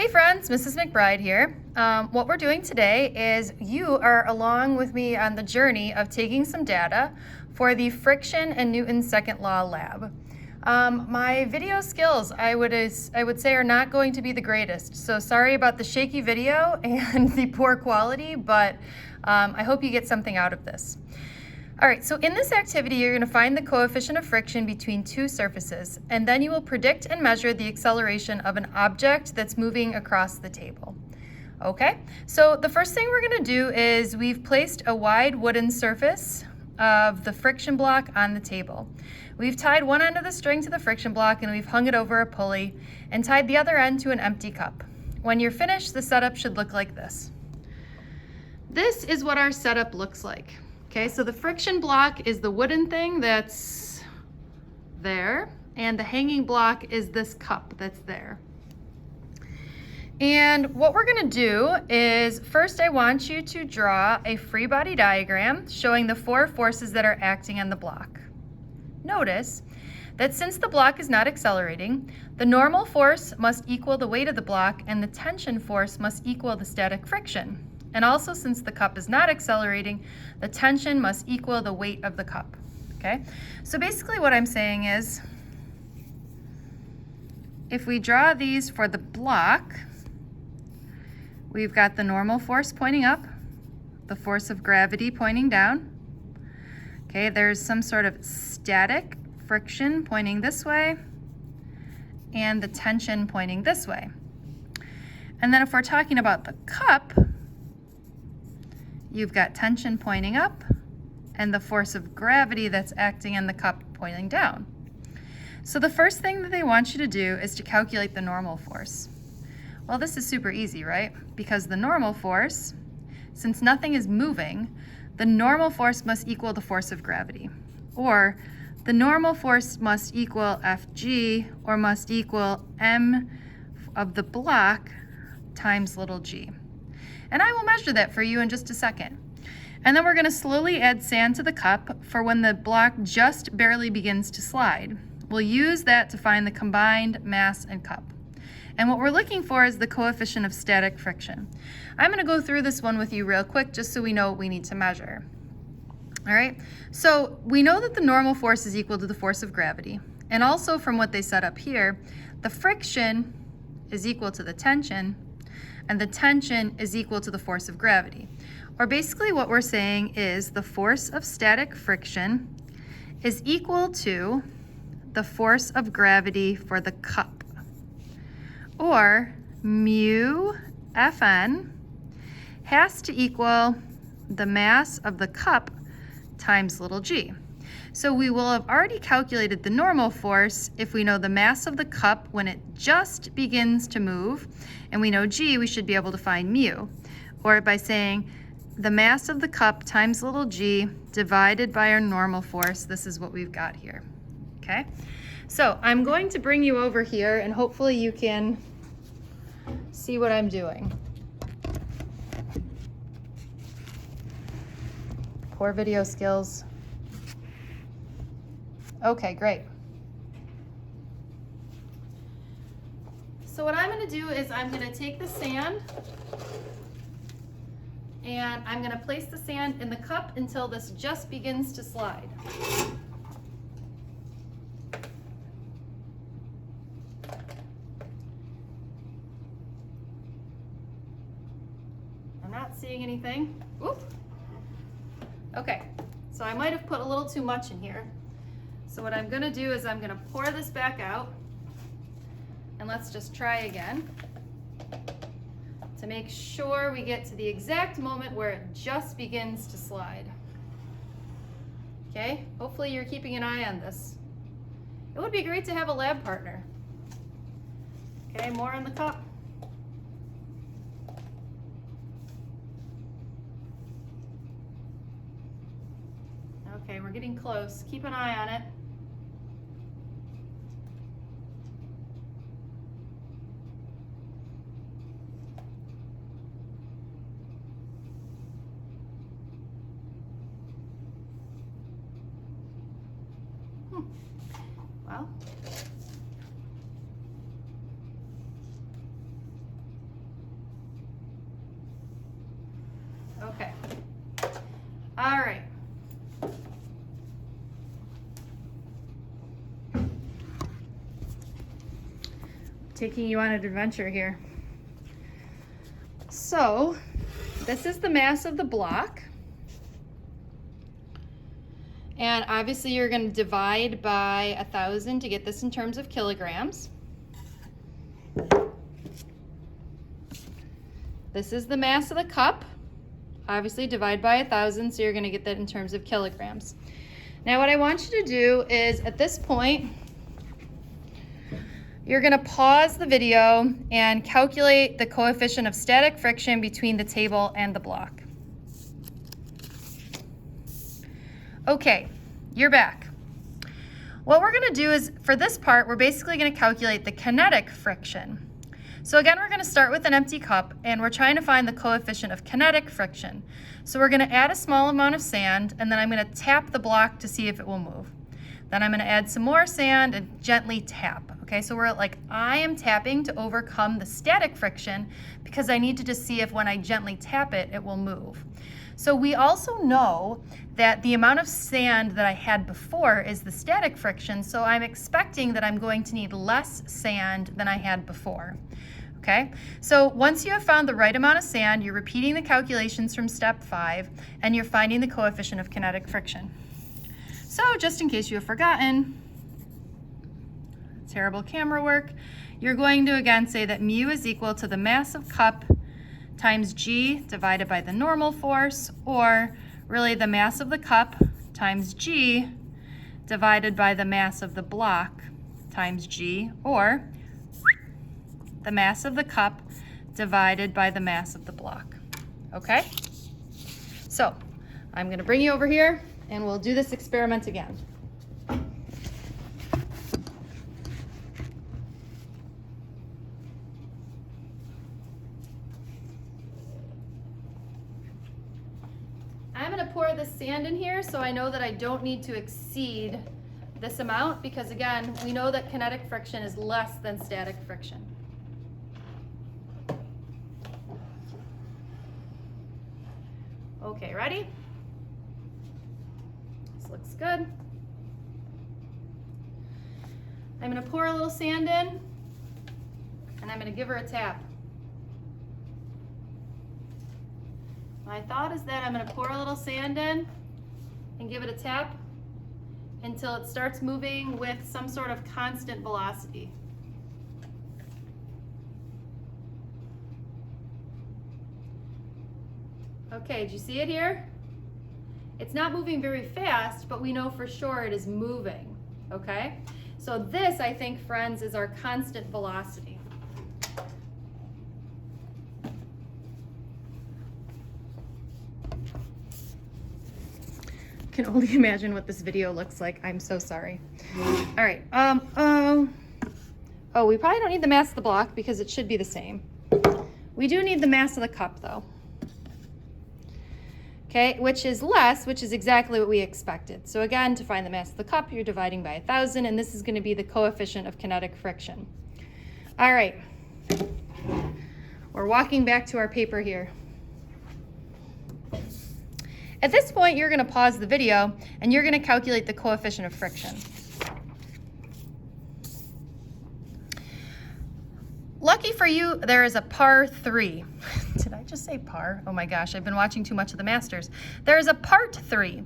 Hey friends, Mrs. McBride here. What we're doing today is you are along with me on the journey of taking some data for the Friction and Newton's Second Law lab. My video skills, I would say, are not going to be the greatest. So sorry about the shaky video and the poor quality, but I hope you get something out of this. All right, so in this activity, you're going to find the coefficient of friction between two surfaces, and then you will predict and measure the acceleration of an object that's moving across the table. Okay, so the first thing we're going to do is we've placed a wide wooden surface of the friction block on the table. We've tied one end of the string to the friction block and we've hung it over a pulley and tied the other end to an empty cup. When you're finished, the setup should look like this. This is what our setup looks like. Okay, so the friction block is the wooden thing that's there, and the hanging block is this cup that's there. And what we're gonna do is, first I want you to draw a free body diagram showing the four forces that are acting on the block. Notice that since the block is not accelerating, the normal force must equal the weight of the block and the tension force must equal the static friction. And also, since the cup is not accelerating, the tension must equal the weight of the cup, okay? So basically what I'm saying is, if we draw these for the block, we've got the normal force pointing up, the force of gravity pointing down, okay? There's some sort of static friction pointing this way, and the tension pointing this way. And then if we're talking about the cup, you've got tension pointing up and the force of gravity that's acting on the cup pointing down. So the first thing that they want you to do is to calculate the normal force. Well, this is super easy, right? Because the normal force, since nothing is moving, the normal force must equal the force of gravity. Or the normal force must equal Fg, or must equal m of the block times little g. And I will measure that for you in just a second. And then we're going to slowly add sand to the cup for when the block just barely begins to slide. We'll use that to find the combined mass and cup. And what we're looking for is the coefficient of static friction. I'm going to go through this one with you real quick just so we know what we need to measure. All right, so we know that the normal force is equal to the force of gravity. And also from what they set up here, the friction is equal to the tension, and the tension is equal to the force of gravity. Or basically what we're saying is the force of static friction is equal to the force of gravity for the cup. Or mu Fn has to equal the mass of the cup times little g. So we will have already calculated the normal force if we know the mass of the cup when it just begins to move, and we know g, we should be able to find mu. Or by saying the mass of the cup times little g divided by our normal force, this is what we've got here, okay? So I'm going to bring you over here and hopefully you can see what I'm doing. Poor video skills. Okay, great. So what I'm going to do is I'm going to take the sand and I'm going to place the sand in the cup until this just begins to slide. I'm not seeing anything. Oop. Okay, so I might have put a little too much in here. So what I'm gonna do is I'm gonna pour this back out, and let's just try again to make sure we get to the exact moment where it just begins to slide. Okay, hopefully you're keeping an eye on this. It would be great to have a lab partner. Okay, more in the cup. Okay, we're getting close. Keep an eye on it. Well, Okay. All right. Taking you on an adventure here. So, this is the mass of the block. And obviously you're going to divide by 1,000 to get this in terms of kilograms. This is the mass of the cup. Obviously divide by 1,000, so you're going to get that in terms of kilograms. Now what I want you to do is, at this point, you're going to pause the video and calculate the coefficient of static friction between the table and the block. Okay, you're back. What we're going to do is, for this part, we're basically going to calculate the kinetic friction. So again, we're going to start with an empty cup, and we're trying to find the coefficient of kinetic friction. So we're going to add a small amount of sand, and then I'm going to tap the block to see if it will move. Then I'm going to add some more sand and gently tap. Okay, so we're like, I am tapping to overcome the static friction because I need to just see if when I gently tap it, it will move. So we also know that the amount of sand that I had before is the static friction, so I'm expecting that I'm going to need less sand than I had before. Okay, so once you have found the right amount of sand, you're repeating the calculations from step 5, and you're finding the coefficient of kinetic friction. So just in case you have forgotten, terrible camera work, you're going to again say that mu is equal to the mass of cup times g divided by the normal force, or really the mass of the cup times g divided by the mass of the block times g, or the mass of the cup divided by the mass of the block. Okay? So I'm going to bring you over here and we'll do this experiment again. I'm going to pour this sand in here so I know that I don't need to exceed this amount, because again, we know that kinetic friction is less than static friction. Okay, ready? This looks good. I'm going to pour a little sand in, and I'm going to give her a tap. My thought is that I'm going to pour a little sand in and give it a tap until it starts moving with some sort of constant velocity. Okay, did you see it here? It's not moving very fast, but we know for sure it is moving, okay? So this, I think, friends, is our constant velocity. I can only imagine what this video looks like. I'm so sorry. All right. Oh, we probably don't need the mass of the block because it should be the same. We do need the mass of the cup, though. Okay, which is less, which is exactly what we expected. So again, to find the mass of the cup, you're dividing by 1,000, and this is going to be the coefficient of kinetic friction. All right. We're walking back to our paper here. At this point, you're going to pause the video and you're going to calculate the coefficient of friction. Lucky for you, there is a par 3. Did I just say par? Oh my gosh, I've been watching too much of the Masters. There is a part 3.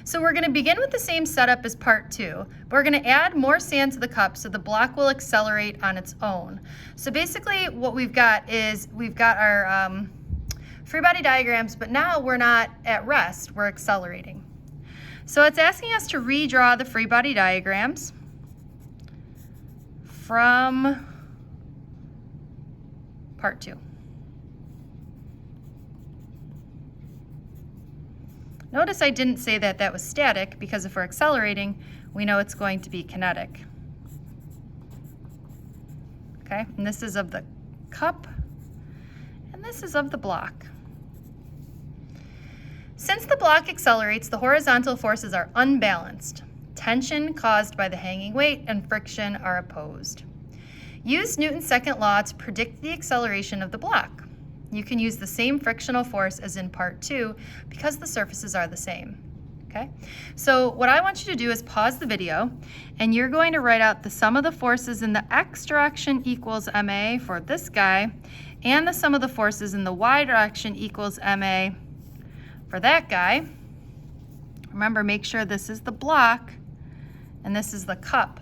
So we're going to begin with the same setup as part 2. But we're going to add more sand to the cup so the block will accelerate on its own. So basically what we've got is we've got our free body diagrams, but now we're not at rest, we're accelerating. So it's asking us to redraw the free body diagrams from part 2. Notice I didn't say that that was static, because if we're accelerating, we know it's going to be kinetic. Okay, and this is of the cup, and this is of the block. Since the block accelerates, the horizontal forces are unbalanced. Tension caused by the hanging weight and friction are opposed. Use Newton's second law to predict the acceleration of the block. you can use the same frictional force as in part 2 because the surfaces are the same. Okay? So what I want you to do is pause the video, and you're going to write out the sum of the forces in the x direction equals ma for this guy, and the sum of the forces in the y direction equals ma for that guy. Remember, make sure this is the block and this is the cup.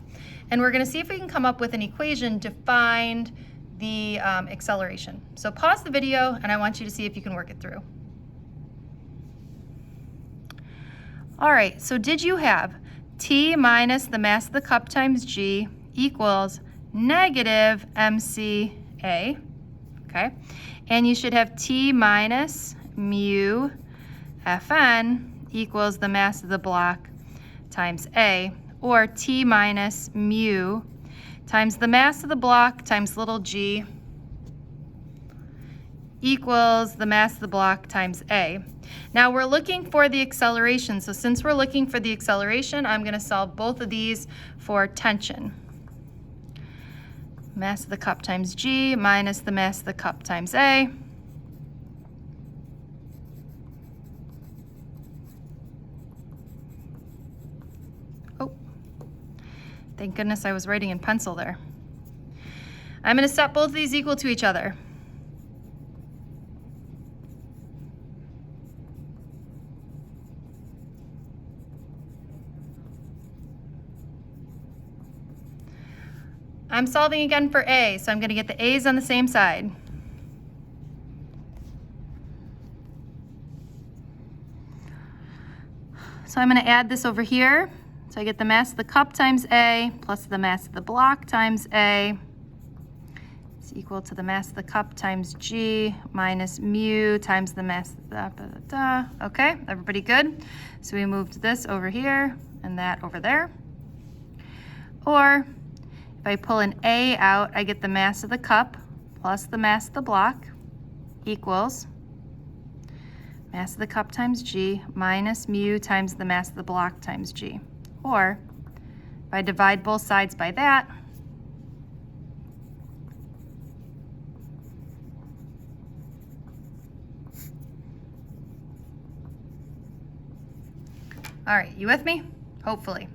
And we're going to see if we can come up with an equation to find the acceleration. So pause the video, and I want you to see if you can work it through. All right, so did you have T minus the mass of the cup times G equals negative mCA, okay? And you should have T minus mu Fn equals the mass of the block times A, or T minus mu times the mass of the block times little g equals the mass of the block times A. Now we're looking for the acceleration, so since we're looking for the acceleration, I'm going to solve both of these for tension. Mass of the cup times G minus the mass of the cup times A. Oh, thank goodness I was writing in pencil there. I'm going to set both of these equal to each other. I'm solving again for A, so I'm going to get the A's on the same side. So I'm going to add this over here. So I get the mass of the cup times A plus the mass of the block times A is equal to the mass of the cup times G minus mu times the mass of the Okay, everybody good? So we moved this over here and that over there. Or if I pull an A out, I get the mass of the cup plus the mass of the block equals mass of the cup times G minus mu times the mass of the block times G. Or if I divide both sides by that, all right, you with me? Hopefully.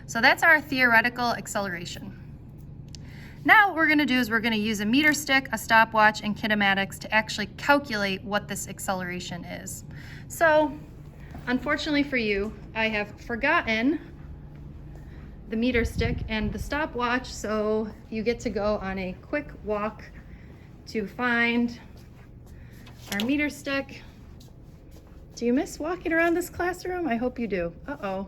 So that's our theoretical acceleration. Now what we're going to do is we're going to use a meter stick, a stopwatch, and kinematics to actually calculate what this acceleration is. So unfortunately for you, I have forgotten the meter stick and the stopwatch, so you get to go on a quick walk to find our meter stick. Do you miss walking around this classroom? I hope you do. Uh-oh.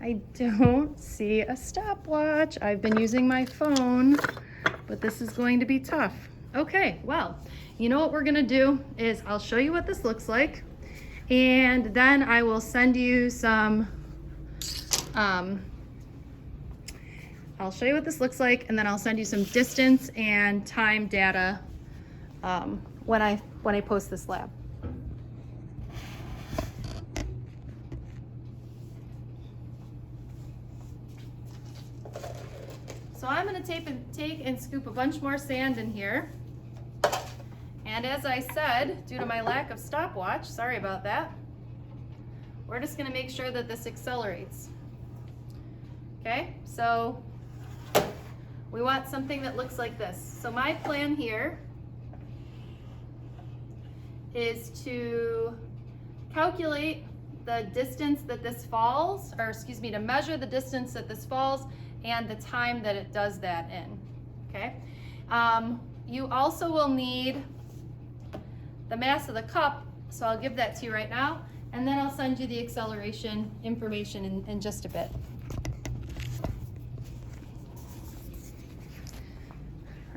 I don't see a stopwatch. I've been using my phone, but this is going to be tough. Okay, well, you know what we're gonna do is I'll show you what this looks like, and then I will send you some, I'll show you what this looks like, and then I'll send you some distance and time data when I post this lab. So I'm going to take and scoop a bunch more sand in here. And as I said, due to my lack of stopwatch, sorry about that, we're just going to make sure that this accelerates. Okay, so we want something that looks like this. So my plan here is to calculate the distance that this falls, or excuse me, to measure the distance that this falls and the time that it does that in, okay? You also will need the mass of the cup, so I'll give that to you right now, and then I'll send you the acceleration information in just a bit.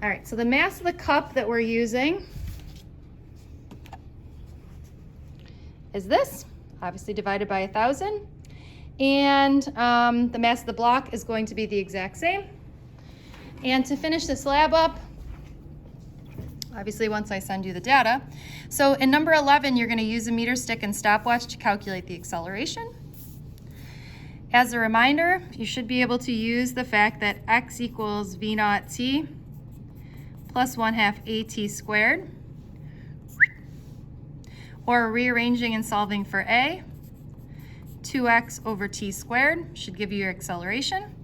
All right, so the mass of the cup that we're using is this, obviously divided by 1,000. And the mass of the block is going to be the exact same. And to finish this lab up, obviously once I send you the data, so in number 11, you're going to use a meter stick and stopwatch to calculate the acceleration. As a reminder, you should be able to use the fact that x equals v naught t, plus 1/2 AT squared. Or rearranging and solving for A, 2x over t squared should give you your acceleration.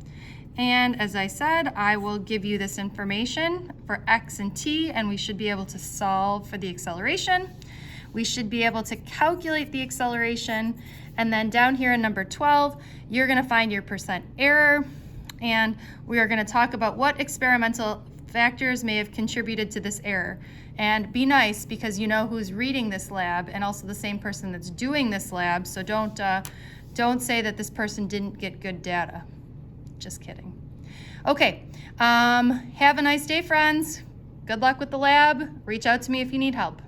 And as I said, I will give you this information for x and t, and we should be able to solve for the acceleration. We should be able to calculate the acceleration, and then down here in number 12, you're gonna find your percent error, and we are gonna talk about what experimental factors may have contributed to this error. And be nice, because you know who's reading this lab and also the same person that's doing this lab, so don't say that this person didn't get good data. Just kidding. Okay, have a nice day, friends. Good luck with the lab. Reach out to me if you need help.